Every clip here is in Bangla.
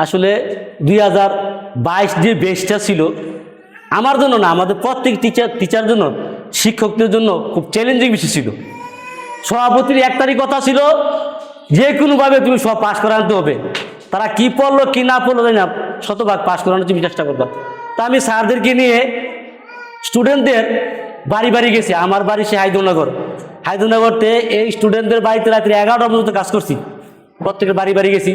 আসলে 2022 যে বেসটা ছিল আমার জন্য না, আমাদের প্রত্যেক টিচার জন্য, শিক্ষকদের জন্য খুব চ্যালেঞ্জিং বিষয় ছিল। সভাপতির একটারই কথা ছিল, যে কোনোভাবে তুমি সব পাস করে আনতে হবে। তারা কি পড়লো কি না পড়লো জানি না, শতভাগ পাস করানোর তুমি চেষ্টা করবা। তা আমি স্যারদেরকে নিয়ে স্টুডেন্টদের বাড়ি বাড়ি গেছি। আমার বাড়ি সে হায়দুনগরতে এই স্টুডেন্টদের বাড়িতে রাত্রি 11টা পর্যন্ত কাজ করছি। প্রত্যেকের বাড়ি বাড়ি গেছি,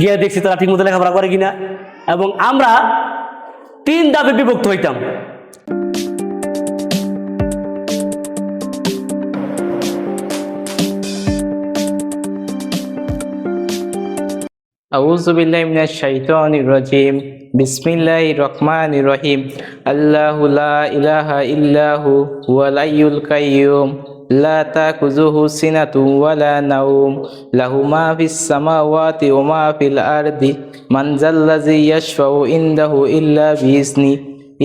গিয়ে দেখছি তারা ঠিকমতো লেখাপড়া করে কিনা। এবং আমরা 3 ধাপে বিভক্ত হইতাম। আউযু বিল্লাহি মিনাশ শাইতানির রাজিম। বিসমিল্লাহির রহমানির রহিম। আল্লাহু লা ইলাহা ইল্লাহু হুয়াল হাইয়ুল কাইয়্যুম লা তাখুযুহু সিনাতুন ওয়ালা নাওম লাহু মা ফিস সামাওয়াতি ওয়া মা ফিল আরদি মান যাল্লাযী ইয়াশফাউ ইনদাহু ইল্লা বিইজনি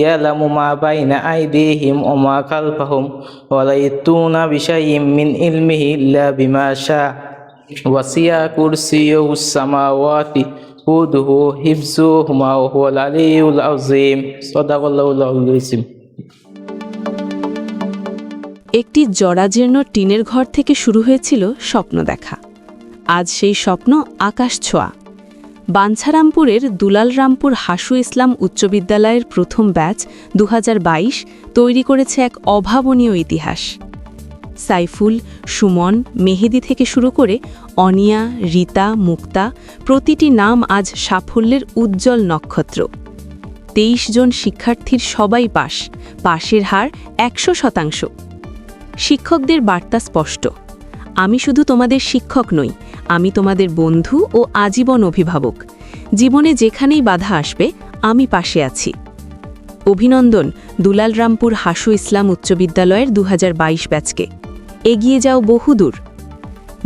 ইয়ালামু মা বাইনা আইদিহিম ওয়া মা খালফাহুম ওয়া লা ইয়াতুনা বিশাইইম মিন ইলমিহি ইল্লা বিমা শাআ ওয়াসিয়া কুরসিয়ুস সামাওয়াতি হুদুহু হিফযুহুমা ওয়া হুয়াল আলিয়্যুল আযীম। সাদাকাল্লাহুল আযীম। একটি জরাজীর্ণ টিনের ঘর থেকে শুরু হয়েছিল স্বপ্ন দেখা। আজ সেই স্বপ্ন আকাশ ছোঁয়া। বাঞ্ছারামপুরের দুলালরামপুর হাসু ইসলাম উচ্চ বিদ্যালয়ের প্রথম ব্যাচ 2022 তৈরি করেছে এক অভাবনীয় ইতিহাস। সাইফুল, সুমন, মেহেদি থেকে শুরু করে অনিয়া, রীতা, মুক্তা, প্রতিটি নাম আজ সাফল্যের উজ্জ্বল নক্ষত্র। 23 জন শিক্ষার্থীর সবাই পাশের হার 100%। শিক্ষকদের বার্তা স্পষ্ট, আমি শুধু তোমাদের শিক্ষক নই, আমি তোমাদের বন্ধু ও আজীবন অভিভাবক। জীবনে যেখানেই বাধা আসবে, আমি পাশে আছি। অভিনন্দন দুলালরামপুর হাসু ইসলাম উচ্চ বিদ্যালয়ের 2022 ব্যাচকে। এগিয়ে যাও বহুদূর।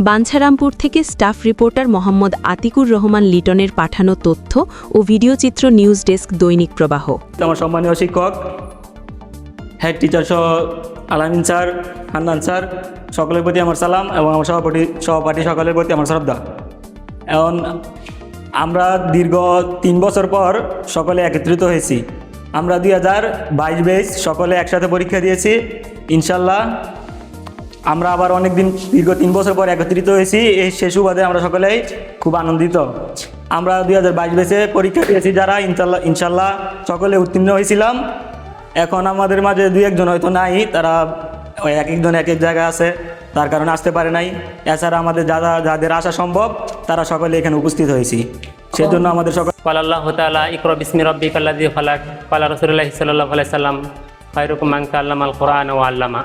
বাঞ্ছারামপুর থেকে স্টাফ রিপোর্টার মোহাম্মদ আতিকুর রহমান লিটনের পাঠানো তথ্য ও ভিডিওচিত্র নিউজ ডেস্ক দৈনিক প্রবাহ। আমার সম্মানীয় শিক্ষক, হেড টিচার সহ আলামিন স্যার, হান্নান স্যার, সকলের প্রতি আমার সালাম এবং আমার সহপাঠী সকলের প্রতি আমার শ্রদ্ধা। এখন আমরা দীর্ঘ 3 বছর পর সকলে একত্রিত হয়েছি। আমরা 2022 ব্যাচ সকলে একসাথে পরীক্ষা দিয়েছি। ইনশাল্লাহ আমরা আবার দীর্ঘ 3 বছর পর একত্রিত হয়েছি। এই সে সুবাদে আমরা সকলেই খুব আনন্দিত। আমরা 2022 ব্যাচে পরীক্ষা দিয়েছি যারা, ইনশাল্লাহ সকলে উত্তীর্ণ হয়েছিলাম। এখন আমাদের মাঝে 2-1 জন হয়তো নাই, তারা এক একজন এক এক জায়গায় আছে, তার কারণে আসতে পারে নাই। এছাড়া আমাদের যাদের আসা সম্ভব তারা সকলে এখানে উপস্থিত হয়েছি। সেজন্য আমাদের সকল আল্লাহু তাআলা ইকরা বিসমি রাব্বিকাল্লাযী খালাক ক্বালা রাসূলুল্লাহি সাল্লাল্লাহু আলাইহি সাল্লাম খায়রুকুম মান তাআল্লামাল কুরআন ওয়া আল্লামা।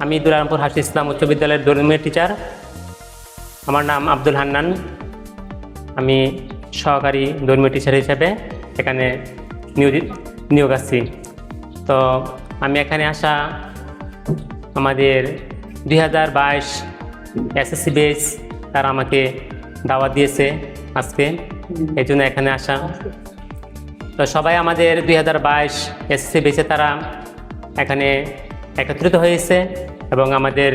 আমি দুলালরামপুর হাসু ইসলাম উচ্চ বিদ্যালয়ের ধর্মীয় টিচার। আমার নাম আব্দুল হান্নান। আমি সহকারী ধর্মীয় টিচার হিসেবে এখানে নিয়োগ আছি। তো আমি এখানে আসা আমাদের 2022 এসএসসি ব্যাচ তারা আমাকে দাওয়াত দিয়েছে আজকে, এই জন্য এখানে আসা। তো সবাই আমাদের 2022 এসএসসি ব্যাচে তারা এখানে একত্রিত হয়েছে এবং আমাদের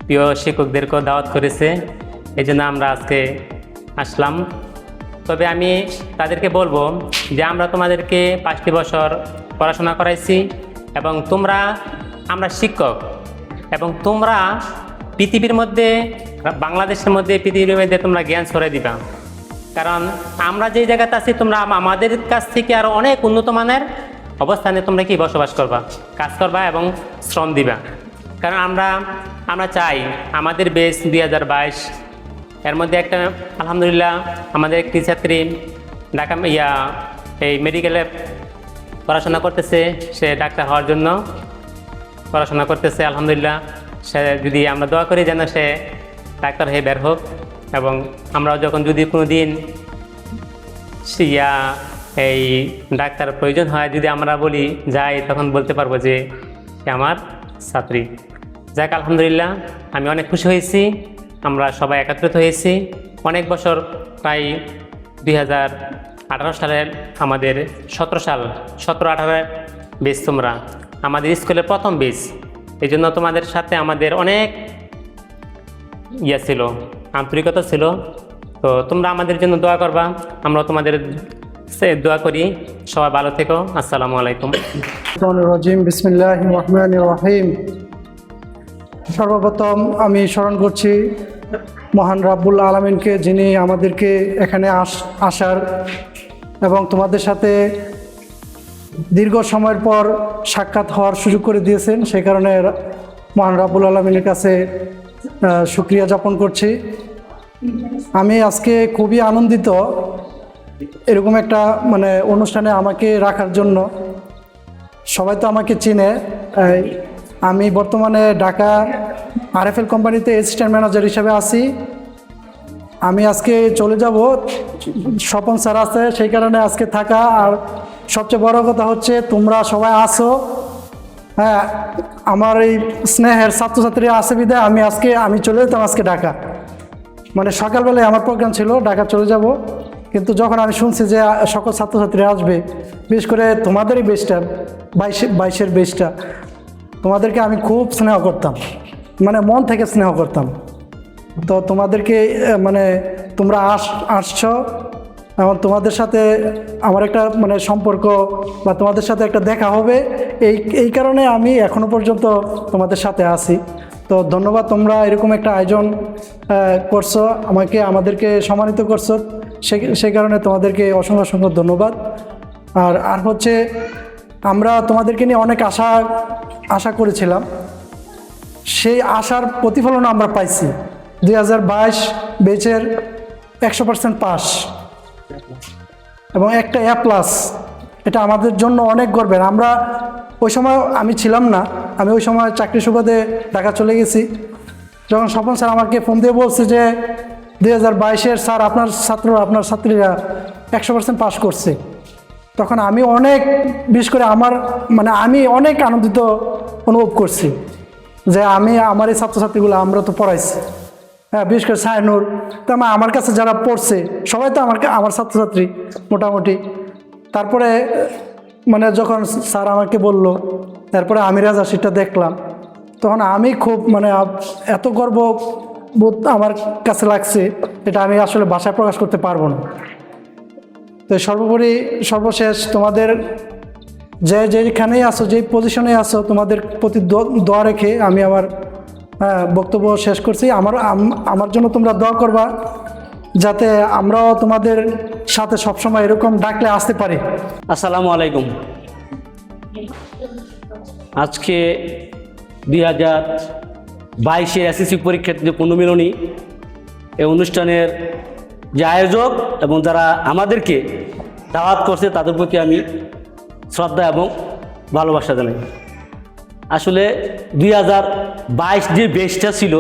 প্রিয় শিক্ষকদেরকেও দাওয়াত করেছে, এই জন্য আমরা আজকে আসলাম। তবে আমি তাদেরকে বলবো যে আমরা তোমাদেরকে 5টি বছর পড়াশোনা করাইছি এবং আমরা শিক্ষক এবং তোমরা পৃথিবীর মধ্যে, বাংলাদেশের মধ্যে, পৃথিবীর মধ্যে তোমরা জ্ঞান ছড়াই দিবা। কারণ আমরা যেই জায়গাতে আছি তোমরা আমাদের কাছ থেকে আরও অনেক উন্নত মানের অবস্থানে তোমরা কি বসবাস করবা, কাজ করবা এবং শ্রম দিবা। কারণ আমরা চাই আমাদের বেস 2022 এর মধ্যে একটা আলহামদুলিল্লাহ আমাদের একটি ছাত্রী ঢাকা এই মেডিকেলে পড়াশোনা করতেছে, সে ডাক্তার হওয়ার জন্য পড়াশোনা করতেছে। আলহামদুলিল্লাহ সে যদি আমরা দোয়া করি যেন সে ডাক্তার হয়ে বের হোক, এবং আমরাও যখন যদি কোনো দিন এই ডাক্তার প্রয়োজন হয়, যদি আমরা বলি যাই, তখন বলতে পারবো যে সে আমার ছাত্রী। যাক আলহামদুলিল্লাহ আমি অনেক খুশি হয়েছি, আমরা সবাই একত্রিত হয়েছি। অনেক বছর, প্রায় 2018 সালের আমাদের 17-18 বেচ তোমরা আমাদের স্কুলের প্রথম বেচ, এই জন্য তোমাদের সাথে আমাদের অনেক ছিল, আন্তরিকতা ছিল। তো তোমরা আমাদের জন্য দোয়া করবা, আমরা তোমাদের দোয়া করি। সবাই ভালো থেকো। আসসালামু আলাইকুম। রাজিম বিসমিল্লাহির রহমানির রহিম। সর্বপ্রথম আমি স্মরণ করছি মহান রাব্বুল আলামিনকে, যিনি আমাদেরকে এখানে আসার এবং তোমাদের সাথে দীর্ঘ সময়ের পর সাক্ষাৎ হওয়ার সুযোগ করে দিয়েছেন। সেই কারণে মহান রাব্বুল আলামিনের কাছে শুকরিয়া জ্ঞাপন করছি। আমি আজকে খুবই আনন্দিত এরকম একটা অনুষ্ঠানে আমাকে রাখার জন্য। সবাই তো আমাকে চিনে। আমি বর্তমানে ঢাকা আরএফএল কোম্পানিতে অ্যাসিস্ট্যান্ট ম্যানেজার হিসেবে আছি। আমি আজকে চলে যাব, স্বপন স্যার আছে, সেই কারণে আজকে থাকা। আর সবচেয়ে বড় কথা হচ্ছে তোমরা সবাই আসো। হ্যাঁ, আমার এই স্নেহের ছাত্রছাত্রীরা আছে বিধায় আমি চলে যেতাম আজকে ঢাকা। সকালবেলায় আমার প্রোগ্রাম ছিল, ঢাকা চলে যাব। কিন্তু যখন আমি শুনছি যে সকল ছাত্রছাত্রীরা আসবে, বিশেষ করে তোমাদেরই বেচটা 22-এর বেচটা, তোমাদেরকে আমি খুব স্নেহ করতাম, মন থেকে স্নেহ করতাম। তো তোমাদেরকে তোমরা আসছো এবং তোমাদের সাথে আমার একটা সম্পর্ক বা তোমাদের সাথে একটা দেখা হবে, এই কারণে আমি এখনো পর্যন্ত তোমাদের সাথে আছি। তো ধন্যবাদ, তোমরা এরকম একটা আয়োজন করছো, আমাদেরকে সম্মানিত করছো, সেই কারণে তোমাদেরকে অসংখ্য অসংখ্য ধন্যবাদ। আর হচ্ছে আমরা তোমাদেরকে নিয়ে অনেক আশা করেছিলাম, সেই আশার প্রতিফলন আমরা পাইছি। 2022 ব্যাচের 100% পাস এবং একটা A+, এটা আমাদের জন্য অনেক গর্বের। আমরা ওই সময় আমি ছিলাম না, আমি ওই সময় চাকরি সুবাদে ঢাকা চলে গেছি। যখন স্বপন স্যার আমাকে ফোন দিয়ে বলছে যে 2022-এর স্যার আপনার ছাত্রীরা 100% পাস করছে, তখন আমি অনেক, বিশেষ করে আমি অনেক আনন্দিত অনুভব করছি যে আমার এই ছাত্রছাত্রীগুলো আমরা তো পড়াইছি। হ্যাঁ, বিশেষ করে সায়নুর, তো আমার কাছে যারা পড়ছে সবাই তো আমার ছাত্রছাত্রী মোটামুটি। তারপরে যখন স্যার আমাকে বলল, তারপরে আমি রেজাল্টশিটটা দেখলাম, তখন আমি খুব এত গর্ববোধ আমার কাছে লাগছে, এটা আমি আসলে ভাষায় প্রকাশ করতে পারবো না। তো সর্বশেষ তোমাদের যেখানেই আসো, যেই পজিশনে আসো, তোমাদের প্রতি দোয়া রেখে আমি আমার বক্তব্য শেষ করছি। আমার জন্য তোমরা দোয়া করবা, যাতে আমরাও তোমাদের সাথে সবসময় এরকম ডাকলে আসতে পারি। আসসালামু আলাইকুম। আজকে 2022-এর এসএসসি পরীক্ষার্থীদের পুনর্মিলনী এই অনুষ্ঠানের যে আয়োজক এবং যারা আমাদেরকে দাওয়াত করছে, তাদের প্রতি আমি শ্রদ্ধা এবং ভালোবাসা জানাই। আসলে 2022 যে বেচটা ছিল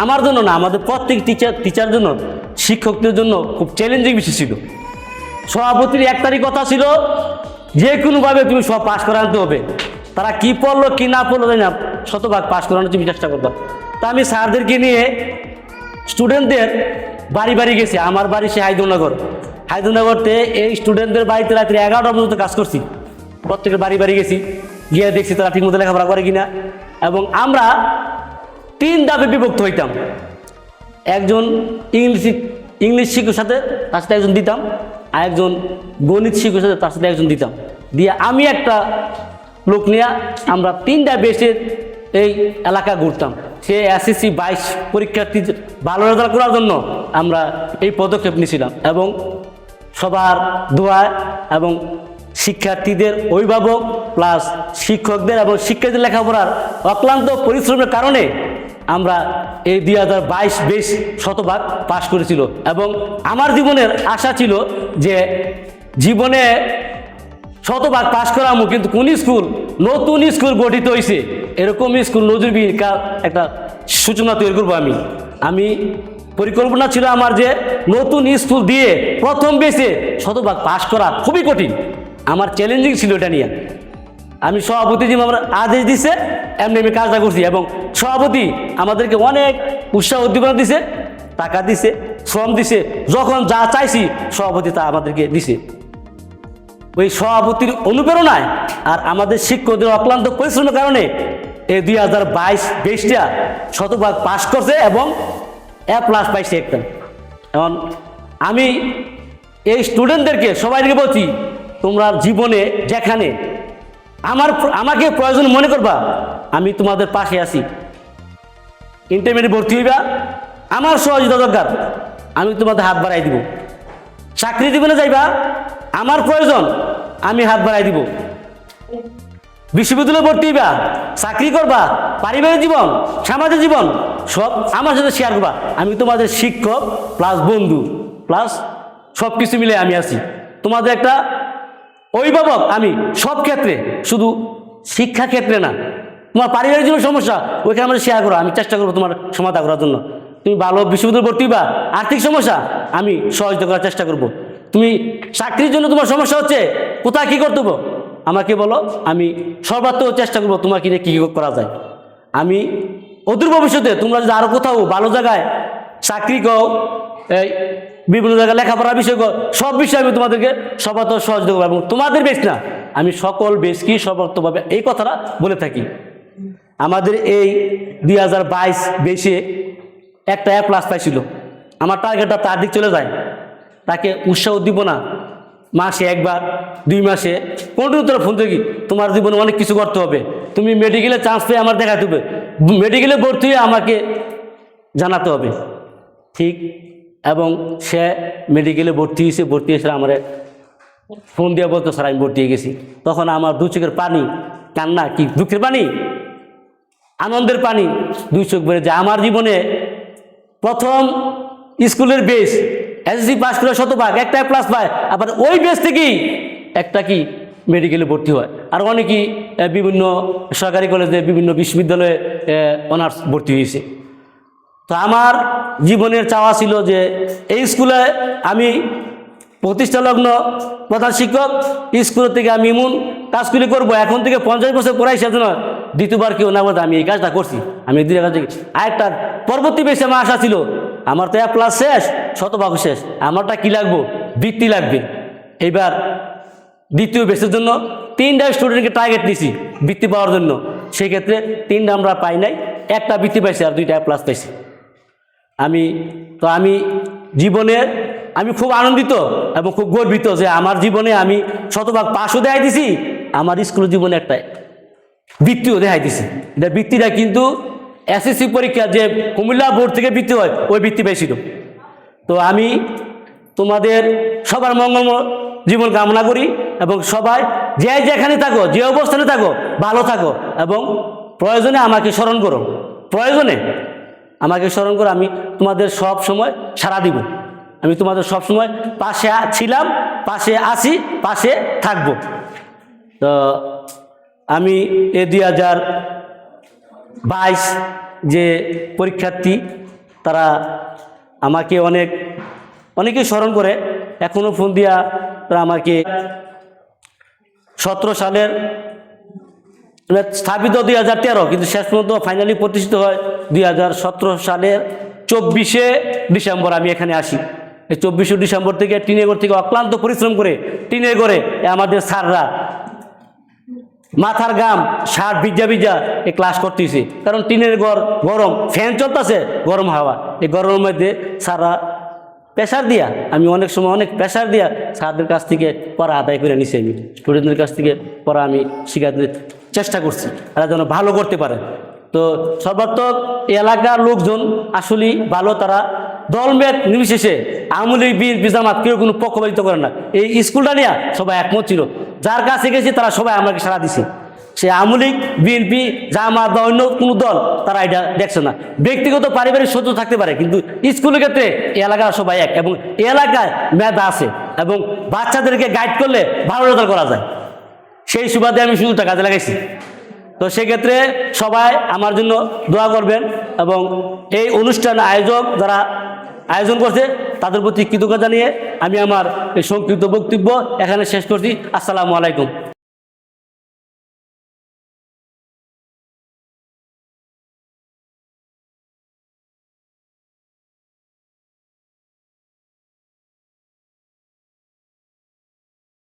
আমার জন্য না, আমাদের প্রত্যেক টিচার জন্য, শিক্ষকদের জন্য খুব চ্যালেঞ্জিং বিষয় ছিল। সভাপতির একটারই কথা ছিল, যে কোনোভাবে তুমি সব পাস করে আনতে হবে। তারা কি পড়লো কি না পড়লো জানি না, শতভাগ পাস করানোর তুমি চেষ্টা করবা। তা আমি স্যারদেরকে নিয়ে স্টুডেন্টদের বাড়ি বাড়ি গেছি। আমার বাড়ি সে হায়দুরনগরতে এই স্টুডেন্টদের বাড়িতে রাত্রি 11টা পর্যন্ত কাজ করছি। প্রত্যেকের বাড়ি বাড়ি গেছি, গিয়ে দেখছি তারা ঠিকমতো লেখাপড়া করে কিনা। এবং আমরা 3 ধাপে বিভক্ত হইতাম। একজন ইংলিশ শিক্ষকের সাথে তার সাথে একজন দিতাম, আর একজন গণিত শিক্ষকের সাথে তার সাথে একজন দিতাম। দিয়ে আমি একটা লোক নিয়ে আমরা 3টা বেচের এই এলাকা ঘুরতাম। সে এসএসসি 22 পরীক্ষার্থী ভালো রেজাল্ট করার জন্য আমরা এই পদক্ষেপ নিয়েছিলাম। এবং সবার দোয়া এবং শিক্ষার্থীদের অভিভাবক প্লাস শিক্ষকদের এবং শিক্ষার্থীদের লেখাপড়ার অক্লান্ত পরিশ্রমের কারণে আমরা এই 2022 বেশ শতভাগ পাশ করেছিল। এবং আমার জীবনের আশা ছিল যে জীবনে শতভাগ পাশ করামো, কিন্তু কোন স্কুল, নতুন স্কুল গঠিত হয়েছে, এরকম স্কুল নজিরবিহীন একটা সূচনা তৈরি করবো। আমি পরিকল্পনা ছিল আমার যে নতুন স্কুল দিয়ে প্রথম বেসে শতভাগ পাশ করা খুবই কঠিন। আমার চ্যালেঞ্জিং ছিল এটা নিয়ে। আমি সভাপতি যে আমার আদেশ দিছে এমনি আমি কাজটা করছি। এবং সভাপতি আমাদেরকে অনেক উৎসাহ উদ্দীপনা দিছে, টাকা দিছে, শ্রম দিছে, যখন যা চাইছি সভাপতি তা আমাদেরকে দিছে। ওই সভাপতির অনুপ্রেরণায় আর আমাদের শিক্ষকদের অক্লান্ত পরিশ্রমের কারণে এই 2022 বেচটা শতভাগ পাশ করছে এবং A+ পাইছে একটা। এখন আমি এই স্টুডেন্টদেরকে সবাইকে বলছি, তোমরা জীবনে যেখানে আমাকে প্রয়োজন মনে করবা, আমি তোমাদের পাশে আছি। ইন্টারমিডিয়েট ভর্তি হইবা, আমার সহযোগিতা দরকার, আমি তোমাদের হাত বাড়াই দিব। চাকরি জীবনে যাইবা, আমার প্রয়োজন, আমি হাত বাড়াই দিব। বিশ্ববিদ্যালয়ে ভর্তি হইবা, চাকরি করবা, পারিবারিক জীবন, সামাজিক জীবন সব আমার সাথে শেয়ার করবা। আমি তোমাদের শিক্ষক প্লাস বন্ধু প্লাস সব কিছু মিলে আমি আছি। তোমাদের একটা অভিভাবক আমি সব ক্ষেত্রে, শুধু শিক্ষা ক্ষেত্রে না। তোমার পারিবারিক জীবন সমস্যা ওইখানে আমাদের শেয়ার করো, আমি চেষ্টা করবো তোমার সমাধান করার জন্য। তুমি ভালো বিশ্ববিদ্যালয়ে ভর্তি হইবা, আর্থিক সমস্যা আমি সহযোগিতা করার চেষ্টা করব। তুমি চাকরির জন্য তোমার সমস্যা হচ্ছে, কোথায় কী করতে হবে আমাকে বলো, আমি সর্বাত্মক চেষ্টা করবো তোমার কিনে কী করা যায়। আমি অদূর ভবিষ্যতে তোমরা যদি আরও কোথাও ভালো জায়গায় চাকরি কও, এই বিভিন্ন জায়গায় লেখাপড়ার বিষয় কও, সব বিষয়ে আমি তোমাদেরকে সর্বাত্মক সহযোগিতা করবো। এবং তোমাদের বেশ না, আমি সকল বেশকে সর্বাত্মকভাবে এই কথাটা বলে থাকি। আমাদের এই 2022 বেশে একটা A+ পাইছিল। আমার টার্গেটটা তার দিক চলে যায়, তাকে উৎসাহ দিব না। মাসে একবার 2 মাসে কন্টিনিউ তোরা ফোন থেকে, তোমার জীবনে অনেক কিছু করতে হবে, তুমি মেডিকেলে চান্স পেয়ে আমার দেখাতে হবে, মেডিকেলে ভর্তি হয়ে আমাকে জানাতে হবে। ঠিক, এবং সে মেডিকেলে ভর্তি হয়েছে আমার ফোন দিয়ে বলতো, স্যার আমি ভর্তি হয়ে গেছি। তখন আমার 2 চোখের পানি, কান্না কি দুঃখের পানি, আনন্দের পানি, 2 চোখ বেড়ে যায়। আমার জীবনে প্রথম স্কুলের বেস SSC পাস করে 100% একটা A+ পায়, আবার ওই বেস থেকেই একটা কি মেডিকেলে ভর্তি হয়। আর অনেকেই বিভিন্ন সরকারি কলেজে, বিভিন্ন বিশ্ববিদ্যালয়ে অনার্স ভর্তি হয়েছে। তো আমার জীবনের চাওয়া ছিল যে এই স্কুলে আমি প্রতিষ্ঠালগ্ন প্রধান শিক্ষক, স্কুল থেকে আমি এমন কাজগুলি করবো, এখন থেকে 50 বছর পড়াই সেজন্য দ্বিতীয়বার কেউ না বলতে আমি এই কাজটা করছি। আমি দুই কাজ থেকে আরেকটা পরবর্তী বেশি আমার আশা ছিল, আমার তো A+ শেষ, 100% শেষ, আমারটা কি লাগবো, বৃত্তি লাগবে। এইবার দ্বিতীয় বেসের জন্য 3টা স্টুডেন্টকে টার্গেট নিয়েছি বৃত্তি পাওয়ার জন্য। সেক্ষেত্রে 3টা আমরা পাই নাই, একটা বৃত্তি পাইছি আর 2টা A+ পাইছি। আমি জীবনের আমি খুব আনন্দিত এবং খুব গর্বিত যে আমার জীবনে আমি 100% পাশও দেখাই দিছি, আমার স্কুল জীবনে একটা বৃত্তিও দেখাই দিছি। এটা বৃত্তিটা কিন্তু SSC পরীক্ষা যে কুমিল্লা বোর্ড থেকে বৃত্তি হয়, ওই বৃত্তি পেয়েছিল। তো আমি তোমাদের সবার মঙ্গল জীবন কামনা করি, এবং সবাই যে যেখানে থাকো, যে অবস্থানে থাকো, ভালো থাকো, এবং প্রয়োজনে আমাকে স্মরণ করো, প্রয়োজনে আমাকে স্মরণ করো। আমি তোমাদের সব সময় সাড়া দিব, আমি তোমাদের সব সময় পাশে ছিলাম, পাশে আছি, পাশে থাকব। তো আমি এই 2022 যে পরীক্ষার্থী, তারা আমাকে অনেকেই স্মরণ করে, এখনও ফোন দিয়া তারা আমাকে 17 সালের স্থাপিত 2013, কিন্তু শেষ পর্যন্ত ফাইনালি প্রতিষ্ঠিত হয় 2017 সালের 24শে ডিসেম্বর আমি এখানে আসি। এই 24শে ডিসেম্বর থেকে টিনেগড় থেকে অক্লান্ত পরিশ্রম করে টিনেগড়ে আমাদের স্যাররা মাথার গাম শার্ট ভিজা এই ক্লাস করতেছি, কারণ টিনের ঘর গরম, ফ্যান চলতেছে, গরম হাওয়া, এই গরমের মধ্যে স্যাররা প্রেশার দিয়া, আমি অনেক সময় অনেক প্রেশার দিয়া স্যারদের কাছ থেকে পড়া আদায় করে নিছি। আমি স্টুডেন্টদের কাছ থেকে পড়া আমি শেখাতে চেষ্টা করছি, তারা যেন ভালো করতে পারে। তো সর্বাত্মক এলাকার লোকজন আসলেই ভালো, তারা দলমেদ নির্বিশেষে আওয়ামী লীগ, বিএনপি, জামাত কেউ কোনো পক্ষপাতিত্ব করে না। এই স্কুলটা নিয়ে সবাই একমত ছিল, যার কাছে গেছে তারা সবাই আমাকে সাড়া দিছে। সে আওয়ামী লীগ, বিএনপি, জামাত বা অন্য কোনো দল তারা এটা দেখছে না। ব্যক্তিগত পারিবারিক সহ্য থাকতে পারে, কিন্তু স্কুলের ক্ষেত্রে এই এলাকার সবাই এক, এবং এই এলাকায় মেধা আছে, এবং বাচ্চাদেরকে গাইড করলে ভালো রেজাল্ট করা যায়। সেই সুবাদে আমি সুযোগটা কাজে লাগাইছি। তো সেক্ষেত্রে সবাই আমার জন্য দোয়া করবেন, এবং এই অনুষ্ঠান যারা আয়োজন করছে তাদের প্রতি কৃতজ্ঞতা জানিয়ে আমি আমার এই সংক্ষিপ্ত বক্তব্য এখানে শেষ করছি। আসসালামু আলাইকুম।